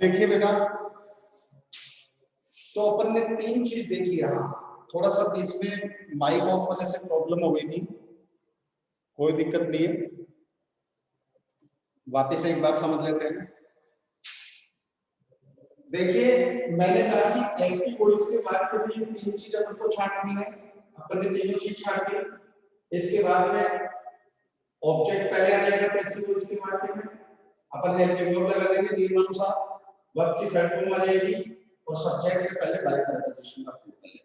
देखिए बेटा, तो अपन ने तीन चीज देखी यहाँ। थोड़ा सा बीच में माइक ऑफ होने से प्रॉब्लम हो गई थी, कोई दिक्कत नहीं है, वापस एक बार समझ लेते हैं। देखिए, मैंने कहा कि एक्टिव वॉइस के बाद के लिए तीन चीज अपन को छांटनी है। अपन ने तीनों चीज छांटी। इसके बाद में ऑब्जेक्ट पहले आ जाएगा पैसिव वॉइस के बाद में अपन हेल्पिंग वर्ब लगा देंगे नियमानुसार, वर्ब की थर्ड फॉर्म आ जाएगी और सब्जेक्ट से पहले बाय प्रीपोजिशन का प्रयोग कर लेंगे।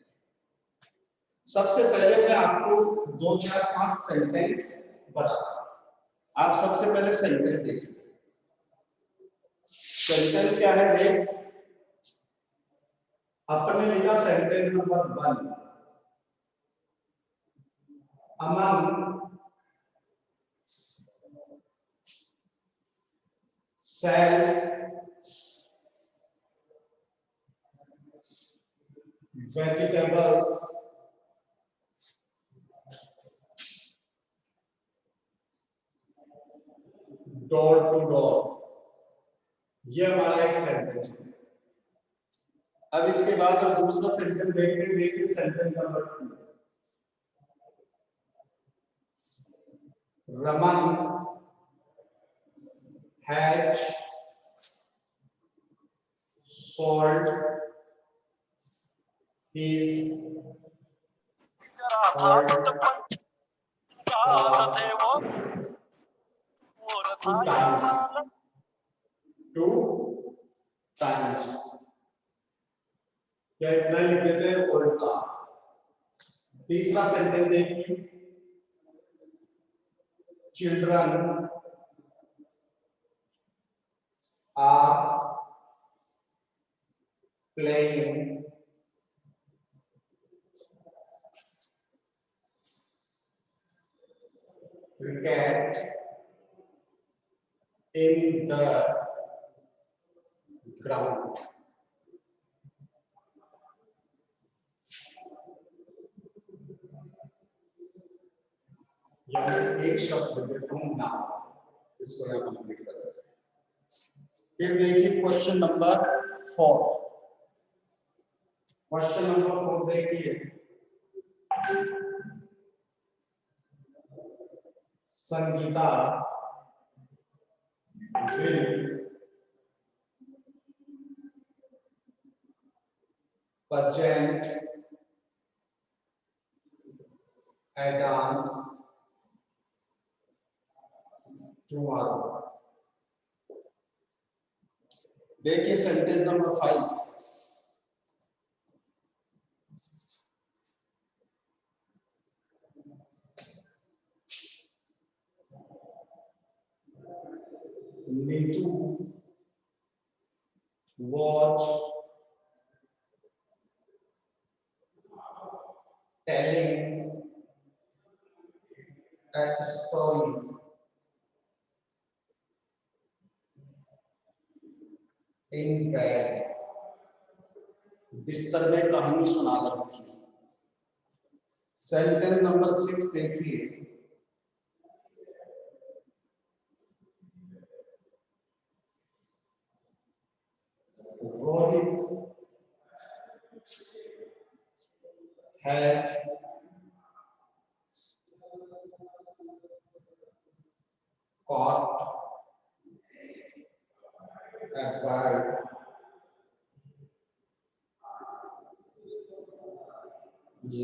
सबसे पहले मैं आपको 2 4 5 सेंटेंस बताता हूं। आप सबसे पहले सेंटेंस देखिए। सेंटेंस क्या है देख, अपन ने लिखा sentence number 1, among cells vegetables door to door, ये हमारा एक सेंटेंस है। अब इसके बाद हम दूसरा सेंटेंस देखिए sentence number 2, Raman has sold his two times, क्या इतना लिख देते हैं उल्टा। तीसरा सेंटेंस देखिए, children are playing cricket in the ground। यानी एक शब्द देता हूं नाउ, इसको यहां कंप्लीट कर देते हैं। फिर देखिए क्वेश्चन नंबर 4। क्वेश्चन नंबर 4 देखिए, Sangeeta will present a dance tomorrow। देखिए sentence number 5, Neetu was telling a story in bed। बिस्तर में कहानी सुना रही थी। सेंटेंस नंबर 6 देखिए, Rohit had caught a bird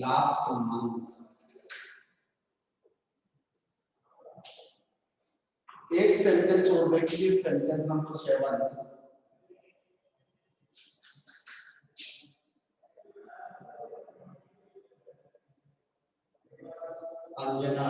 last month। एक सेंटेंस और देखिए, sentence number 7, Anjana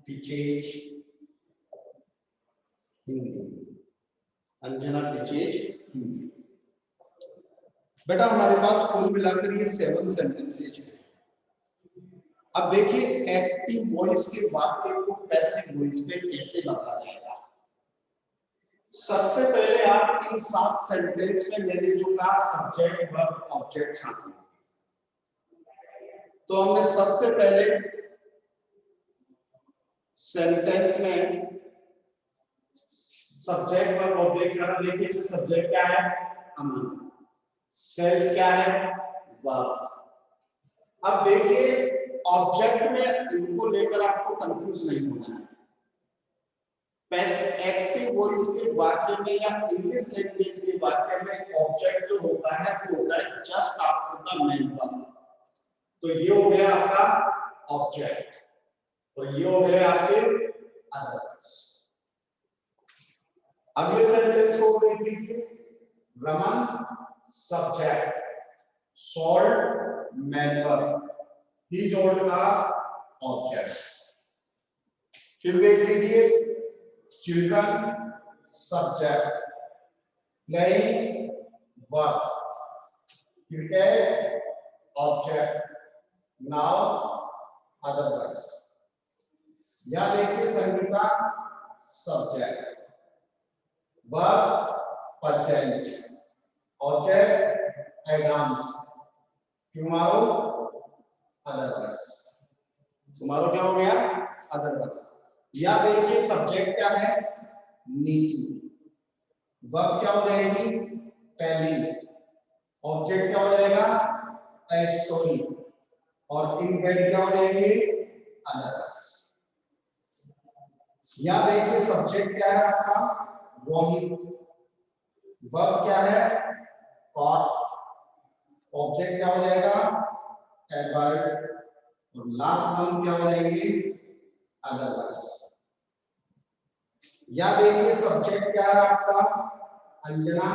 teaches Hindi, Anjana teaches Hindi. बेटा हमारे पास कुल मिलाकर ये 7 सेंटेंसेज है। अब देखिए एक्टिव वॉइस के वाक्य को पैसिव वॉइस में कैसे बदला जाएगा। सबसे पहले आप इन 7 सेंटेंस में मैंने जो कहा सब्जेक्ट वर्ब ऑब्जेक्ट छांट लिया। तो हमने सबसे पहले सेंटेंस में सब्जेक्ट वर्ब ऑब्जेक्ट छाटा। देखिए इसमें सब्जेक्ट क्या है, अमन, सेल्स क्या है, वर्ब। अब देखिए ऑब्जेक्ट में इनको लेकर आपको कंफ्यूज नहीं होना है। एक्टिव वॉइस के वाक्य में या इंग्लिश लैंग्वेज के वाक्य में ऑब्जेक्ट जो होता है वो होता है just after the main verb. तो ये हो गया आपका ऑब्जेक्ट और ये हो गया आपके अदरवाइज। अगले सेंटेंस को देख लीजिए, Raman subject, sold main verb, ही जोड़ का ऑब्जेक्ट। फिर देख लीजिए children subject, playing verb, cricket object, now adverb. यहां देखिए Sangeeta subject, verb purchase, object items, tomorrow adverb. Tomorrow क्या हो गया, अदरवाइज। या देखिए सब्जेक्ट क्या है, नीतू, वर्ब क्या हो जाएगी, टेलिंग, ऑब्जेक्ट क्या हो जाएगा, ए स्टोरी, और इनहेड क्या हो जाएगी, अदरवाइज। या देखिए सब्जेक्ट क्या है आपका, रोहित, वर्ब क्या है, कॉट, ऑब्जेक्ट क्या हो जाएगा, ए बर्ड, और लास्ट वन क्या हो जाएगी, अदरवाइज। या देखिए सब्जेक्ट क्या है आपका, अंजना,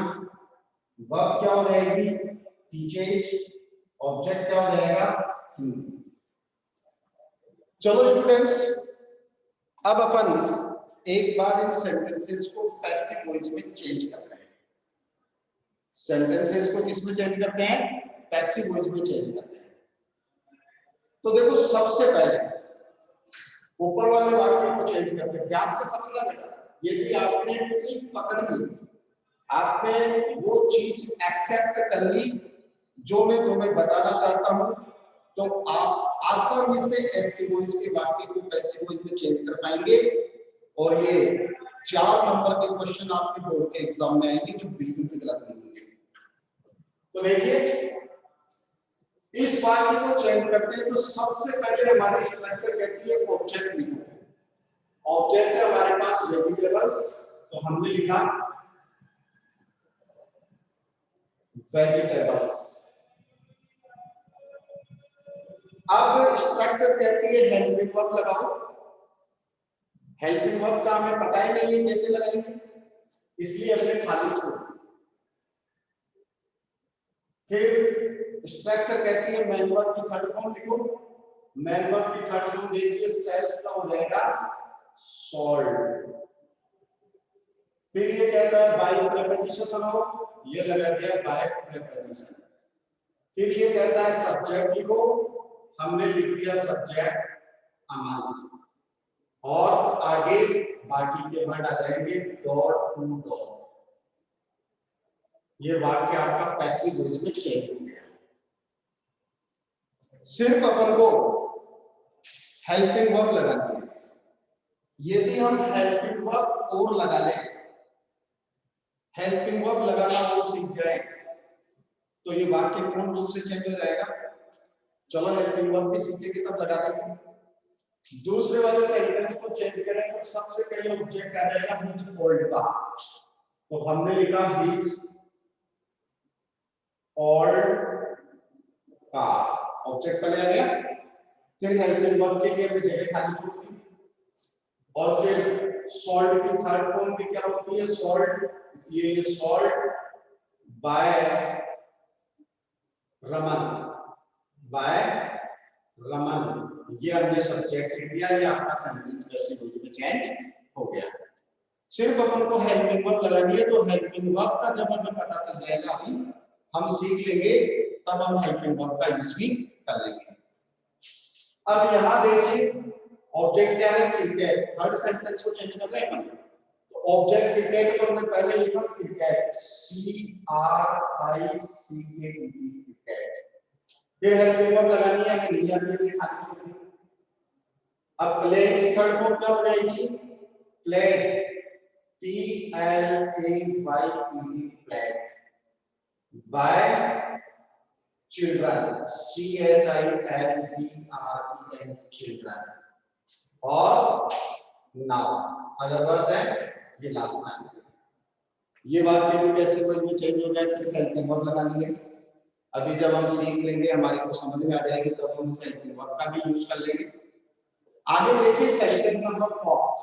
वर्ब क्या हो जाएगी, टीचर्स, ऑब्जेक्ट क्या हो जाएगा, हिंदी। चलो स्टूडेंट्स, अब अपन एक बार इन सेंटेंसेस को पैसिव वॉइस में चेंज करते हैं। सेंटेंसेस को किस में चेंज करते हैं, पैसिव वॉइस में चेंज करते हैं। तो देखो सबसे पहले ऊपर वाले वाक्य को चेंज करते हैं। ध्यान से समझना बेटा, यदि आपने ट्रिक पकड़ ली, आपने वो चीज एक्सेप्ट कर ली जो मैं तुम्हें बताना चाहता हूं, तो आप आसानी से एक्टिव वॉइस के वाक्य को पैसिव वॉइस में चेंज कर पाएंगे। और ये 4 नंबर के क्वेश्चन आपके बोर्ड के एग्जाम में आएंगे जो बिल्कुल भी गलत नहीं होंगे। तो देखिए इस वाक्य को चेंज करते हैं। तो सबसे पहले हमारी स्ट्रक्चर कहती है ऑब्जेक्ट लिखो। ऑब्जेक्ट है हमारे पास वेजिटेबल्स, तो हमने लिखा वेजिटेबल्स। अब स्ट्रक्चर कहती है हेल्पिंग वर्ब लगाओ। हेल्पिंग वर्ब का हमें पता ही नहीं है कैसे लगाएंगे, इसलिए हमने खाली छोड़ दिया। फिर स्ट्रक्चर कहती है मैन वर्ब की थर्ड फॉर्म लिखो। मैन वर्ब की थर्ड फॉर्म देखिए सेल्स का हो जाएगा सॉल्ट। फिर ये कहता है बाय प्रीपोजिशन लगाओ, ये लगा दिया बाय प्रीपोजिशन। फिर ये कहता है सब्जेक्ट लिखो, हमने लिख दिया सब्जेक्ट अमन, और आगे बाकी के वर्ड आ जाएंगे डॉट टू डॉट। ये वाक्य आपका पैसिव वॉइस में चेंज हो गया। सिर्फ अपन को हेल्पिंग वर्ब लगानी है। यदि हम हेल्पिंग वर्ब और लगा लें, हेल्पिंग वर्ब लगाना वो सीख जाए, तो ये वाक्य पूर्ण रूप से चेंज हो जाएगा। चलो हेल्पिंग वर्ब भी सीखेंगे तब लगा देंगे। दूसरे वाले सेंटेंस को चेंज करें तो सबसे पहले ऑब्जेक्ट आ जाएगा हिज ओल्ड का, तो हमने लिखा हिज ओल्ड का, ऑब्जेक्ट पहले आ गया। फिर हेल्पिंग वर्ब के लिए हमने जगह खाली छोड़ दी। और फिर सॉल्ट की थर्ड फॉर्म भी क्या होती है, सॉल्ट, इसलिए ये salt by Raman, by Raman, ये हमने सब्जेक्ट लिख दिया। ये आपका सेंटेंस पैसिव वॉइस में चेंज हो गया। सिर्फ अपन को हेल्पिंग वर्ब लगानी है, तो हेल्पिंग वर्ब का जब हमें पता चल जाएगा अभी हम सीख लेंगे तब हम हेल्पिंग वर्ब का यूज भी कर लेंगे। अब यहां देखिए ऑब्जेक्ट क्या है, क्रिकेट। थर्ड सेंटेंस को चेंज कर रहे हैं हम, तो ऑब्जेक्ट क्रिकेट को हमने पहले लिखा क्रिकेट, CRICKET, क्रिकेट। फिर हेल्पिंग वर्ब लगानी है, हमें नहीं आती है, खाली छोड़ दी। अब प्ले की थर्ड फॉर्म क्या हो जाएगी, play, PLAYED, play, bye children, CHILDREN, children, और नाउ अदर वर्ड्स है ये लास्ट में। ये बात के लिए कैसे कोई भी चेंज हो जाए, सिर्फ हेल्पिंग वर्ब लगानी है। अभी जब हम सीख लेंगे, हमारे को समझ में आ जाएगी, तब हम हेल्पिंग वर्ब का भी यूज कर लेंगे। आगे देखिए सेंटेंस नंबर 4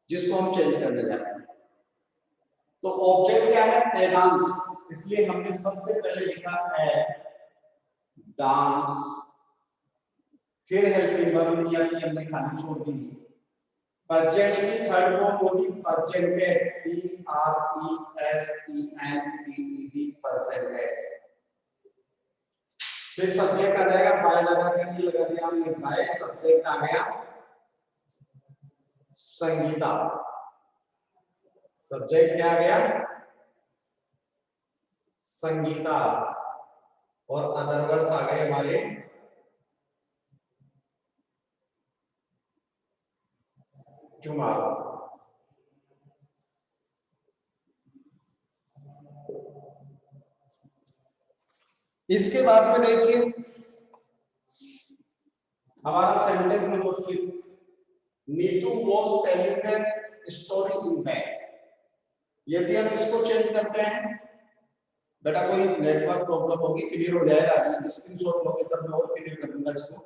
जिसको हम चेंज करने जा रहे हैं। तो ऑब्जेक्ट क्या है, ए डांस, इसलिए हमने सबसे पहले लिखा है डांस। फिर हेल्पिंग वर्ब नहीं आती, हमने खाली छोड़ दी। प्रेजेंट की थर्ड फॉर्म होगी प्रेजेंटेड, PRESENTED, प्रेजेंटेड। फिर सब्जेक्ट आ जाएगा, बाय लगा के नहीं लगा दिया हमने, बाय सब्जेक्ट आ गया संगीता। सब्जेक्ट क्या आ गया, संगीता, और अदर वर्ड्स आ गए हमारे टुमारो। इसके बाद में देखिए हमारा sentence number 5, Neetu was telling the story in bed. यदि हम इसको चेंज करते हैं, बेटा कोई नेटवर्क प्रॉब्लम होगी, क्लियर हो जाएगा, आज स्क्रीनशॉट लोगे तब मैं और क्लियर कर दूंगा इसको।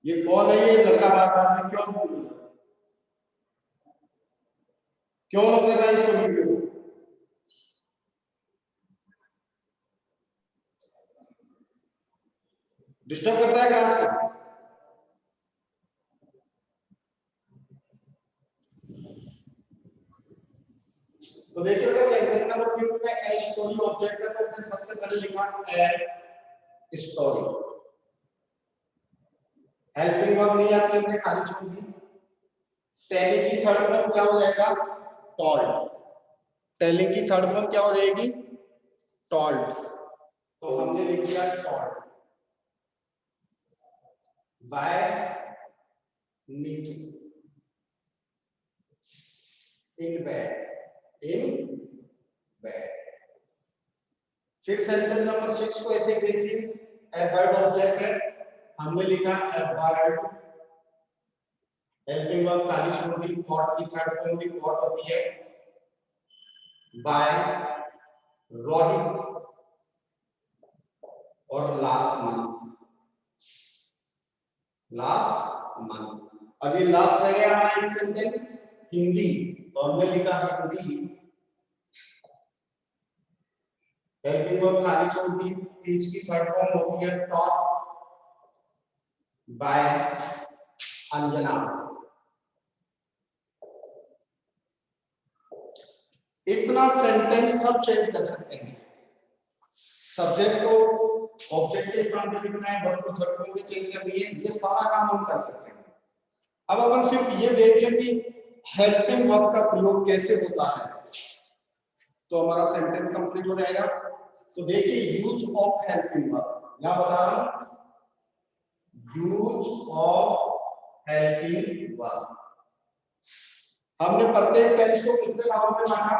ये कौन है, ये लड़का बार बार में क्यों बोल रहा है, क्यों लोग कर रहे हैं इसको वीडियो, डिस्टर्ब करता है क्लास को। तो देखिए बेटा सेंटेंस नंबर 5 में ए स्टोरी ऑब्जेक्ट है, तो हमने सबसे पहले लिखा ए स्टोरी। हेल्पिंग वर्ब नहीं आती, हमने खाली छोड़ दी। टेलिंग की थर्ड फॉर्म क्या हो जाएगा, टोल्ड। टेलिंग की थर्ड फॉर्म क्या हो जाएगी, टोल्ड। तो हमने लिख दिया told by Neetu in bed, in bed. फिर सेंटेंस नंबर 6 को ऐसे ही देखिए, ए बर्ड ऑब्जेक्ट है, हमने लिखा ए बर्ड, हेल्पिंग वर्ब खाली छोड़ दी, थॉट की थर्ड फॉर्म भी थॉट होती है, बाय रोहित, और लास्ट मंथ, लास्ट मंथ। अब ये लास्ट रह गया हमारा एक सेंटेंस हिंदी, तो हमने लिखा हिंदी, हेल्पिंग वर्ब खाली छोड़ दी, टीच की थर्ड फॉर्म होती है टॉट, बाय अंजना। इतना सेंटेंस सब चेंज कर सकते हैं। सब्जेक्ट को ऑब्जेक्ट के स्थान पर लिखना है, वर्ब को थर्ड फॉर्म में चेंज कर दिए, ये सारा काम हम कर सकते हैं। अब अपन सिर्फ ये देख लें कि हेल्पिंग वर्ब का प्रयोग कैसे होता है, तो हमारा सेंटेंस कंप्लीट हो जाएगा। तो देखिए यूज ऑफ हेल्पिंग वर्ब, यहां बता रहा हूं, यूज ऑफ हेल्पिंग वर्ब। हमने प्रत्येक टेंस को कितने भागों में बांटा,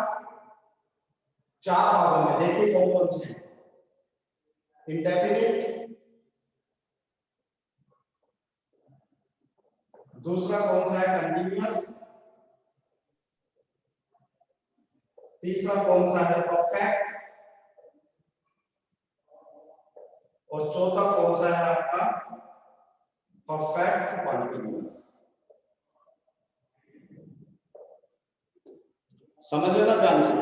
4 भागों में। देखिए कौन कौन से, इंडेफिनिट, दूसरा कौन सा है कंटिन्यूअस, तीसरा कौन सा है परफेक्ट, और चौथा कौन सा है आपका परफेक्ट कंटिन्यूअस। समझ लेना ध्यान से,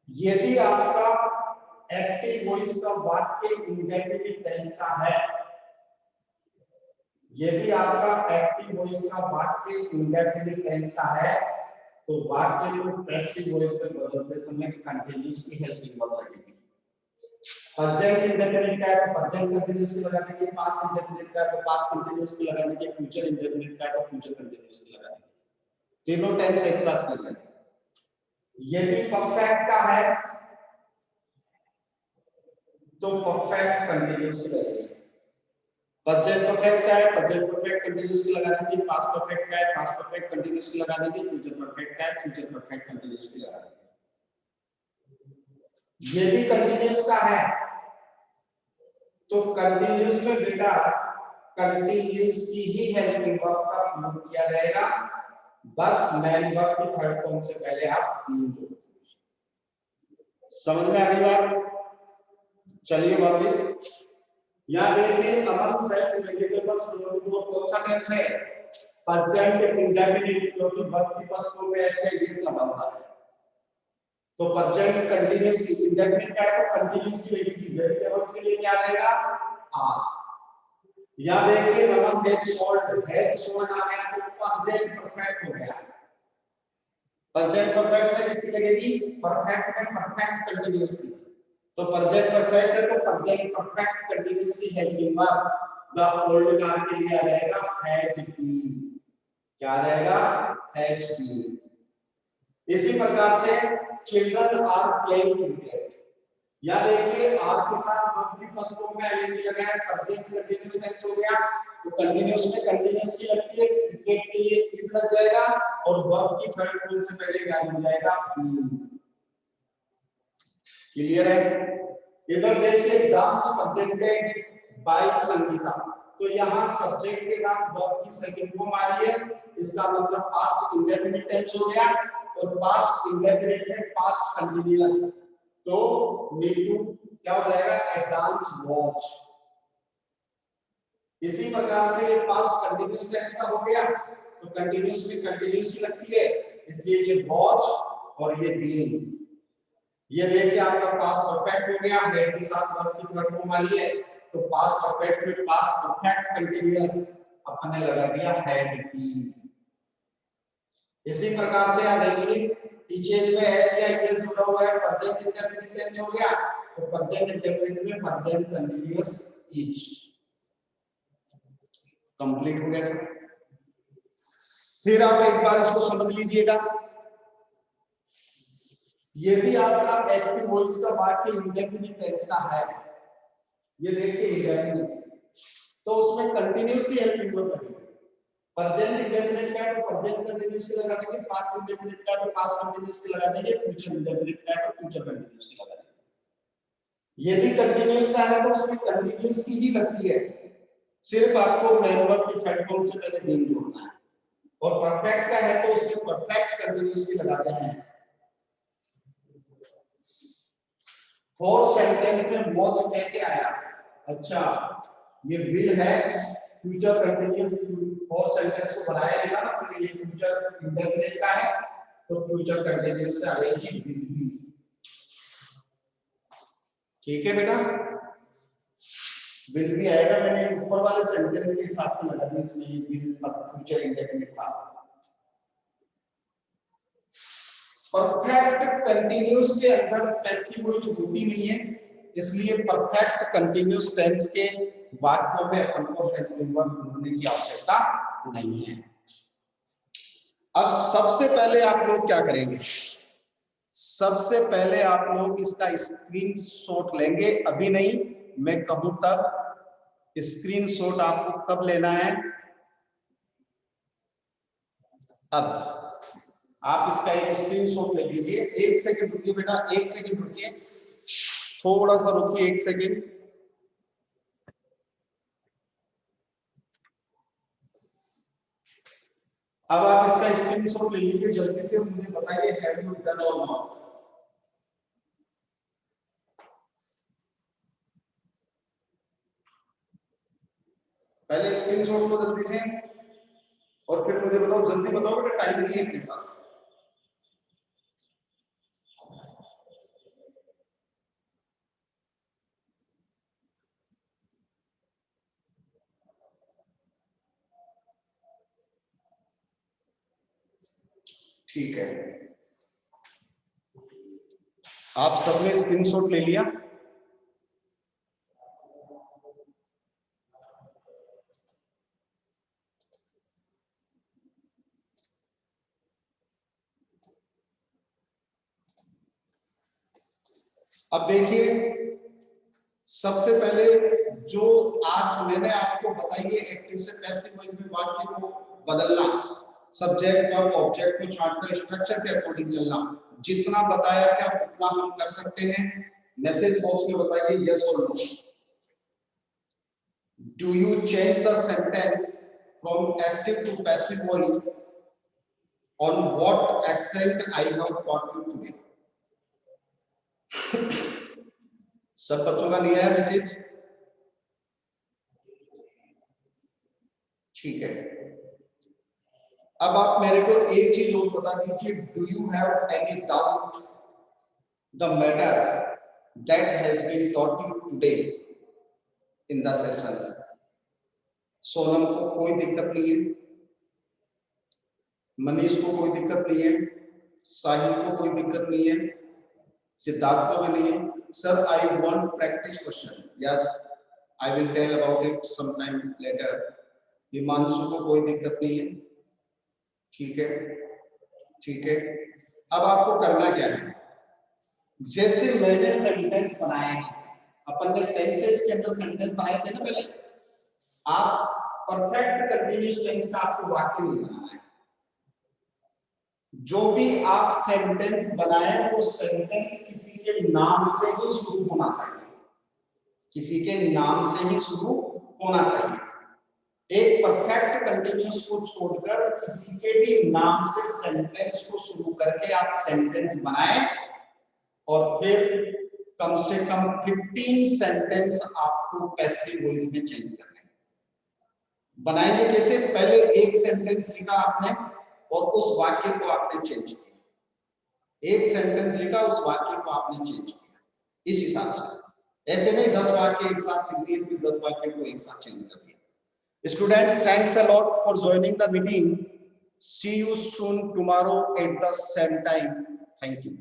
यदि आपका एक्टिव वॉइस का वाक्य इंडेफिनिट टेंस का है, यदि आपका एक्टिव वॉइस का वाक्य इंडेफिनिट टेंस का है, तो वाक्य को पैसिव वॉइस में बदलते समय कंटिन्यूअस की हेल्पिंग वर्ब लगेगी। प्रेजेंट इंडेफिनिट का है तो प्रेजेंट कंटीन्यूअस की लगा देंगे, पास्ट इंडेफिनिट का है तो पास्ट कंटीन्यूअस की लगा देंगे, फ्यूचर इंडेफिनिट का है तो फ्यूचर कंटीन्यूअस की लगा देंगे। तीनों टेंस एक साथ कर लेंगे। यदि परफेक्ट का है तो परफेक्ट कंटीन्यूअस की लगेगी। प्रेजेंट परफेक्ट का है, प्रेजेंट परफेक्ट कंटीन्यूअस की लगा देंगे, पास्ट परफेक्ट का है, पास्ट परफेक्ट कंटीन्यूअस की लगा देंगे, फ्यूचर परफेक्ट का है, फ्यूचर परफेक्ट कंटीन्यूअस की लगा देंगे। यदि कंटीन्यूअस का है तो कंटीन्यूअस में बेटा कंटीन्यूअस की ही हेल्पिंग वर्ब का प्रयोग किया जाएगा, बस मेन वर्ब की थर्ड फॉर्म से पहले आप बीइंग जोड़ दीजिए। समझ में आ गई बात? चलिए वापस यहां देखिए, अमंग सेल्स वेजिटेबल्स कौन सा टेंस है? प्रेजेंट इंडेफिनिट, क्योंकि वर्ब की फर्स्ट फॉर्म में ऐसे ये सब आता है। तो प्रेजेंट कंटीन्यूअस इंडेफिनिट का है तो कंटीन्यूअस की वेजिटेबल्स के लिए क्या आएगा? आर। यहां देखिए नमक हैज सोल्ड आ गया तो प्रेजेंट परफेक्ट हो गया। प्रेजेंट परफेक्ट में किसकी लगेगी? परफेक्ट में परफेक्ट कंटीन्यूअस की। तो प्रेजेंट परफेक्ट है तो प्रेजेंट परफेक्ट कंटीन्यूअस की helping verb the old car के लिए आ जाएगा हैज बीन। क्या आ जाएगा? Has been. इसी प्रकार से चिल्ड्रन आर प्लेइंग क्रिकेट, या देखिए आर के साथ वर्ब की फर्स्ट फॉर्म में आईएनजी लगा है, प्रेजेंट कंटीन्यूअस टेंस हो गया, तो कंटीन्यूअस में कंटीन्यूअस की लगती है, क्रिकेट के लिए इज लग जाएगा और वर्ब की थर्ड फॉर्म से पहले क्या हो जाएगा? बीइंग। क्लियर है? इधर देखिए डांस प्रेजेंटेड बाय संगीता, तो यहाँ सब्जेक्ट के बाद वर्ब की सेकंड फॉर्म आ रही है, इसका मतलब पास्ट इंडेफिनिट टेंस हो गया, और पास्ट इंडेफिनिट में पास्ट कंटीन्यूअस, तो नीटू क्या हो जाएगा? ए डांस वॉच। इसी प्रकार से पास्ट कंटीन्यूअस टेंस का हो गया, तो कंटीन्यूअस में कंटीन्यूअस की लगती है, इसलिए ये वॉच और ये बीइंग। ये देखिए आपका पास्ट परफेक्ट हो गया, हेड के साथ वर्ब की थर्ड फॉर्म वाली है, तो पास्ट परफेक्ट में पास्ट परफेक्ट कंटीन्यूअस अपन ने लगा दिया हैड बीन। इसी प्रकार से आप देखिए टीचर में एस या एस जुड़ा हुआ है, प्रेजेंट इंडेफिनिट टेंस हो गया, तो प्रेजेंट इंडेफिनिट में प्रेजेंट कंटीन्यूअस इज कंप्लीट हो गया सर। फिर आप एक बार इसको समझ लीजिएगा, यदि आपका एक्टिव वॉइस का वाक्य इंडेफिनिट टेंस का है, ये देखिए इंडेफिनिट, तो उसमें कंटीन्यूअस की हेल्पिंग वर्ब लगेगी। प्रेजेंट इंडेफिनिट का तो प्रेजेंट कंटीन्यूअस की लगा देंगे, पास्ट इंडेफिनिट का तो पास्ट कंटीन्यूअस की लगा देंगे, फ्यूचर इंडेफिनिट का तो फ्यूचर कंटीन्यूअस की लगा देंगे। यदि कंटीन्यूअस का है तो उसमें कंटीन्यूअस की ही लगती है, सिर्फ आपको मेन वर्ब की थर्ड फॉर्म से पहले बीइंग जोड़ना है, और परफेक्ट का है तो उसमें परफेक्ट कंटीन्यूअस की लगाते हैं। फोर्थ सेंटेंस में वॉच कैसे आया? अच्छा, ये विल है फ्यूचर कंटीन्यूअस, फोर्थ सेंटेंस को बनाया गया ना, तो ये फ्यूचर इंडेफिनिट का है, तो फ्यूचर कंटीन्यूअस से आएगी विल बी। ठीक है बेटा, विल बी आएगा, मैंने ऊपर वाले सेंटेंस के हिसाब से लगा दिया, इसमें ये विल फ्यूचर इंडेफिनिट था। परफेक्ट कंटीन्यूअस के अंदर पैसिव वॉइस होती नहीं है, इसलिए परफेक्ट कंटीन्यूअस टेंस के वाक्यों में अपन को हेल्पिंग वर्ब ढूंढने की आवश्यकता नहीं है। अब सबसे पहले आप लोग क्या करेंगे? सबसे पहले आप लोग इसका स्क्रीनशॉट लेंगे, अभी नहीं, मैं कहूं तब। स्क्रीनशॉट आपको कब लेना है? अब आप इसका एक स्क्रीनशॉट ले लीजिए। एक सेकंड रुकिए बेटा, एक सेकंड रुकिए, थोड़ा सा रुकिए, एक सेकंड। अब आप इसका स्क्रीनशॉट ले लीजिए, जल्दी से मुझे बताइए हैव यू डन और नॉट। पहले स्क्रीनशॉट लो जल्दी से, और फिर मुझे बताओ, जल्दी बताओ बेटा, टाइम नहीं है अपने पास। ठीक है, आप सबने स्क्रीनशॉट ले लिया? अब देखिए, सबसे पहले जो आज मैंने आपको बताई है एक्टिव से पैसिव वॉइस में वाक्य को बदलना, सब्जेक्ट वर्ब ऑब्जेक्ट को छांटकर स्ट्रक्चर के अकॉर्डिंग चलना, जितना बताया क्या उतना हम कर सकते हैं। मैसेज बॉक्स में बताइए यस और no. Do you change the sentence from active to passive voice on what extent I have taught you today? सब बच्चों का दिया है मैसेज, ठीक है। अब आप मेरे को एक चीज और बता दीजिए, do you have any doubt the matter that has been taught you today in the session? Sonam को कोई दिक्कत नहीं है, मनीष को कोई दिक्कत नहीं है, साहिल को कोई दिक्कत नहीं है, सिद्धार्थ को भी नहीं है। Sir I want practice question, yes I will tell about it some time later. Himanshu को कोई दिक्कत नहीं है, ठीक है, ठीक है। अब आपको करना क्या है, जैसे मैंने सेंटेंस बनाए हैं, अपन ने टेंसेस के अंदर सेंटेंस बनाए थे ना पहले, आप परफेक्ट कंटीन्यूअस टेंस का आपको वाक्य नहीं बनाना है। जो भी आप सेंटेंस बनाए वो सेंटेंस किसी के नाम से ही शुरू होना चाहिए, किसी के नाम से ही शुरू होना चाहिए। एक परफेक्ट कंटीन्यूअस को छोड़कर किसी के भी नाम से सेंटेंस को शुरू करके आप सेंटेंस बनाएं और फिर कम से कम 15 सेंटेंस आपको पैसिव वॉइस में चेंज करने हैं। बनाएंगे कैसे? पहले एक सेंटेंस लिखा आपने और उस वाक्य को आपने चेंज किया, एक सेंटेंस लिखा उस वाक्य को आपने चेंज किया, इस हिसाब से। ऐसे नहीं 10 वाक्य एक साथ लिख दिए फिर 10 वाक्य को एक साथ चेंज कर दिया। Student, thanks a lot for joining the meeting. See you soon tomorrow at the same time. Thank you.